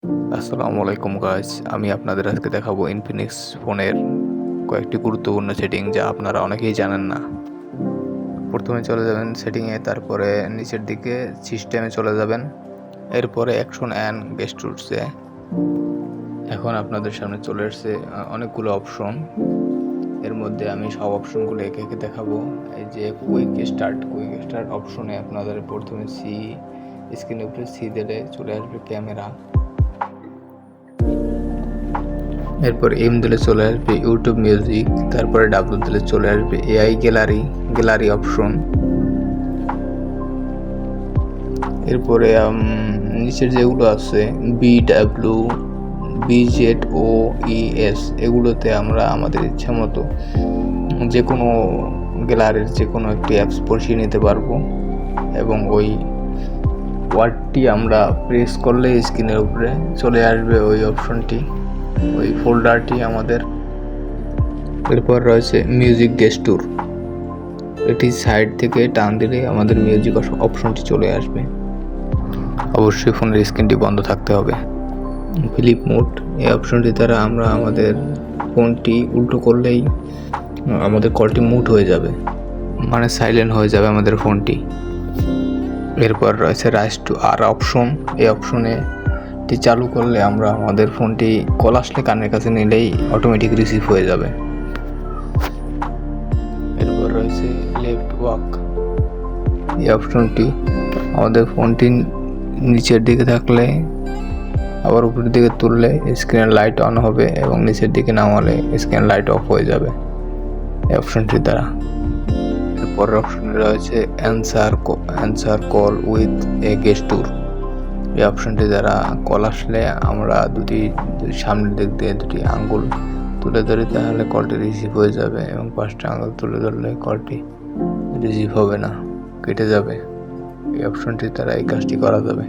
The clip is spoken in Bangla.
আসসালামু আলাইকুম গাইস, আমি আপনাদের আজকে দেখাবো ইনফিনিক্স ফোনের কয়েকটি গুরুত্বপূর্ণ সেটিং যা আপনারা অনেকেই জানেন না। প্রথমে চলে যাবেন সেটিংয়ে, তারপরে নিচের দিকে সিস্টেমে চলে যাবেন, এরপরে অ্যাকশন অ্যান্ড গেস্টুরসে। এখন আপনাদের সামনে চলে এসেছে অনেকগুলো অপশন। এর মধ্যে আমি সব অপশনগুলো একে একে দেখাবো। এই যে কুইক স্টার্ট অপশনে আপনাদের প্রথমে স্ক্রিনের উপরে সি দিলে চলে আসবে ক্যামেরা, এরপর এম দিলে চলে আসবে ইউটিউব মিউজিক, তারপরে ডাব্লু দিলে চলে আসবে এআই গ্যালারি অপশন। এরপরে নিচের যেগুলো আছে BW BZOES, এগুলোতে আমরা আমাদের ইচ্ছা মতো যে কোনো গ্যালারির যে কোনো একটি অ্যাপস বসিয়ে নিতে পারবো এবং ওই ওয়ার্ডটি আমরা প্রেস করলে স্ক্রিনের উপরে চলে আসবে ওই অপশনটি, ওই ফোল্ডারটি আমাদের। এরপর রয়েছে মিউজিক গেস্টুর, এটি সাইড থেকে টান দিলে আমাদের মিউজিক অপশনটি চলে আসবে। অবশ্যই ফোনের স্ক্রিনটি বন্ধ থাকতে হবে। ফ্লিপ মোড, এই অপশনটি দ্বারা আমরা আমাদের ফোনটি উল্টো করলেই আমাদের কলটি মুট হয়ে যাবে, মানে সাইলেন্ট হয়ে যাবে আমাদের ফোনটি। এরপর রয়েছে রাইজ টু আর অপশন, এই অপশনটি চালু করলে আমরা আমাদের ফোনটি কল আসলে কানের কাছে নিলেই অটোমেটিক রিসিভ হয়ে যাবে। এরপর রয়েছে লেফট ওয়াক, এই অপশনটি আমাদের ফোনটি নিচের দিকে থাকলে আবার উপরের দিকে তুললে স্ক্রিনের লাইট অন হবে এবং নিচের দিকে নামালে স্ক্রিনের লাইট অফ হয়ে যাবে এই অপশনটির দ্বারা। এরপরের অপশনে রয়েছে অ্যান্সার কল উইথ এ গেস্টুর, এই অপশনটি দ্বারা কল আসলে আমরা সামনের দিক দিয়ে দুটি আঙ্গুল তুলে ধরি, তাহলে কলটি রিসিভ হয়ে যাবে এবং 5টা আঙ্গুল তুলে ধরলে কলটি রিসিভ হবে না, কেটে যাবে। এই অপশনটির দ্বারা এই কাজটি করা যাবে।